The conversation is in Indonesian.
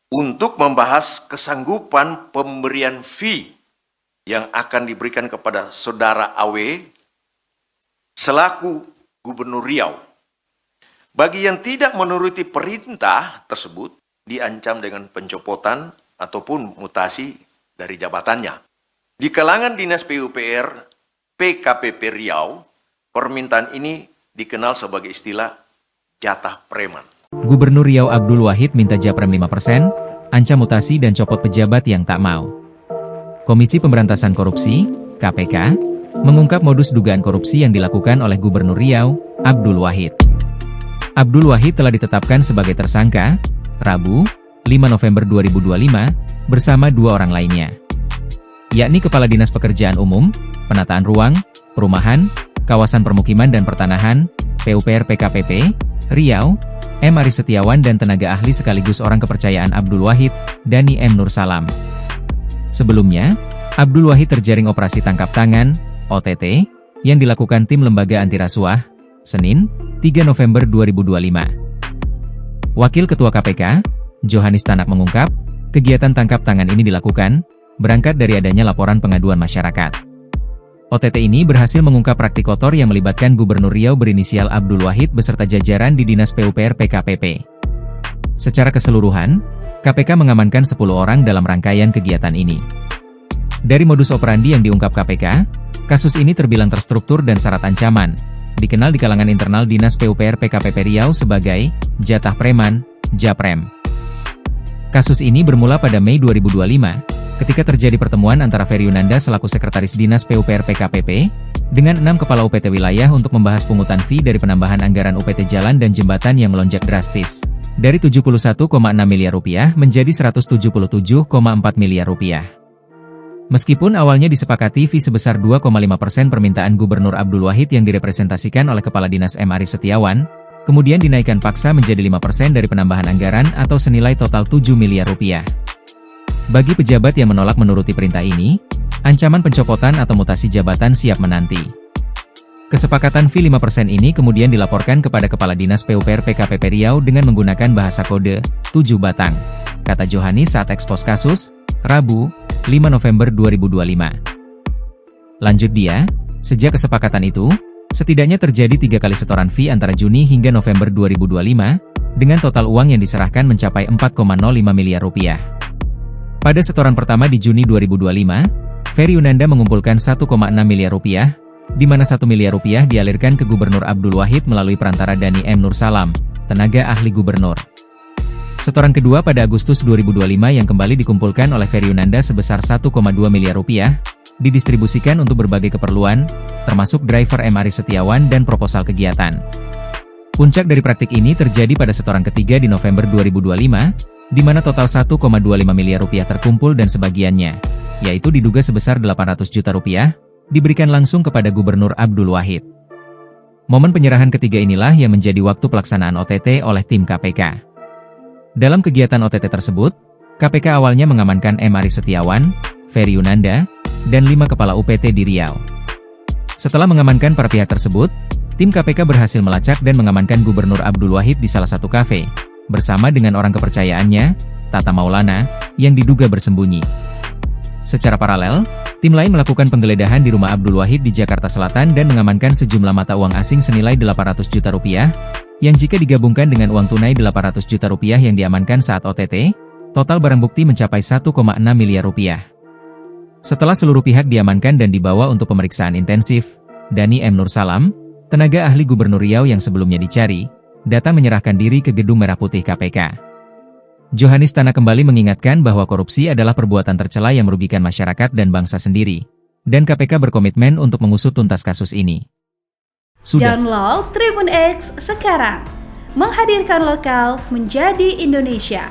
untuk membahas kesanggupan pemberian fee yang akan diberikan kepada Saudara AW selaku Gubernur Riau. Bagi yang tidak menuruti perintah tersebut, diancam dengan pencopotan ataupun mutasi dari jabatannya. Di kalangan Dinas PUPR PKPP Riau, permintaan ini dikenal sebagai istilah jatah preman. Gubernur Riau Abdul Wahid minta Japrem 5%, ancam mutasi dan copot pejabat yang tak mau. Komisi Pemberantasan Korupsi, KPK, mengungkap modus dugaan korupsi yang dilakukan oleh Gubernur Riau, Abdul Wahid. Abdul Wahid telah ditetapkan sebagai tersangka, Rabu, 5 November 2025, bersama 2 orang lainnya, yakni Kepala Dinas Pekerjaan Umum, Penataan Ruang, Perumahan, Kawasan Permukiman dan Pertanahan, PUPR PKPP, Riau, M. Ari Setiawan dan tenaga ahli sekaligus orang kepercayaan Abdul Wahid, Dani M. Nur Salam. Sebelumnya, Abdul Wahid terjaring operasi tangkap tangan, OTT, yang dilakukan tim Lembaga Anti Rasuah, Senin, 3 November 2025. Wakil Ketua KPK, Johanis Tanak mengungkap, kegiatan tangkap tangan ini dilakukan, berangkat dari adanya laporan pengaduan masyarakat. OTT ini berhasil mengungkap praktik kotor yang melibatkan Gubernur Riau berinisial Abdul Wahid beserta jajaran di Dinas PUPR PKPP. Secara keseluruhan, KPK mengamankan 10 orang dalam rangkaian kegiatan ini. Dari modus operandi yang diungkap KPK, kasus ini terbilang terstruktur dan syarat ancaman, dikenal di kalangan internal Dinas PUPR PKPP Riau sebagai jatah preman, Japrem. Kasus ini bermula pada Mei 2025, ketika terjadi pertemuan antara Ferry Yunanda selaku Sekretaris Dinas PUPR PKPP, dengan 6 kepala UPT wilayah untuk membahas pungutan fee dari penambahan anggaran UPT jalan dan jembatan yang melonjak drastis, dari 71,6 miliar rupiah menjadi 177,4 miliar rupiah. Meskipun awalnya disepakati fee sebesar 2,5% permintaan Gubernur Abdul Wahid yang direpresentasikan oleh Kepala Dinas M. Ari Setiawan, kemudian dinaikkan paksa menjadi 5% dari penambahan anggaran atau senilai total 7 miliar rupiah. Bagi pejabat yang menolak menuruti perintah ini, ancaman pencopotan atau mutasi jabatan siap menanti. Kesepakatan fee 5% ini kemudian dilaporkan kepada Kepala Dinas PUPR PKPP Riau dengan menggunakan bahasa kode 7 batang, kata Johanis saat ekspos kasus, Rabu, 5 November 2025. Lanjut dia, sejak kesepakatan itu, setidaknya terjadi 3 kali setoran fee antara Juni hingga November 2025, dengan total uang yang diserahkan mencapai 4,05 miliar rupiah. Pada setoran pertama di Juni 2025, Ferry Yunanda mengumpulkan 1,6 miliar rupiah, di mana 1 miliar rupiah dialirkan ke Gubernur Abdul Wahid melalui perantara Dani M. Nur Salam, tenaga ahli gubernur. Setoran kedua pada Agustus 2025 yang kembali dikumpulkan oleh Ferry Yunanda sebesar 1,2 miliar rupiah, didistribusikan untuk berbagai keperluan, termasuk driver M. Ari Setiawan dan proposal kegiatan. Puncak dari praktik ini terjadi pada setoran ketiga di November 2025, di mana total 1,25 miliar rupiah terkumpul dan sebagiannya, yaitu diduga sebesar 800 juta rupiah, diberikan langsung kepada Gubernur Abdul Wahid. Momen penyerahan ketiga inilah yang menjadi waktu pelaksanaan OTT oleh tim KPK. Dalam kegiatan OTT tersebut, KPK awalnya mengamankan M. Ari Setiawan, Ferry Yunanda, dan 5 kepala UPT di Riau. Setelah mengamankan para pihak tersebut, tim KPK berhasil melacak dan mengamankan Gubernur Abdul Wahid di salah satu kafe, bersama dengan orang kepercayaannya, Tata Maulana, yang diduga bersembunyi. Secara paralel, tim lain melakukan penggeledahan di rumah Abdul Wahid di Jakarta Selatan dan mengamankan sejumlah mata uang asing senilai 800 juta rupiah, yang jika digabungkan dengan uang tunai 800 juta rupiah yang diamankan saat OTT, total barang bukti mencapai 1,6 miliar rupiah. Setelah seluruh pihak diamankan dan dibawa untuk pemeriksaan intensif, Dani M. Nur Salam, tenaga ahli Gubernur Riau yang sebelumnya dicari, datang menyerahkan diri ke Gedung Merah Putih KPK. Johanis Tanak kembali mengingatkan bahwa korupsi adalah perbuatan tercela yang merugikan masyarakat dan bangsa sendiri, dan KPK berkomitmen untuk mengusut tuntas kasus ini. Download Tribun X sekarang, menghadirkan lokal menjadi Indonesia.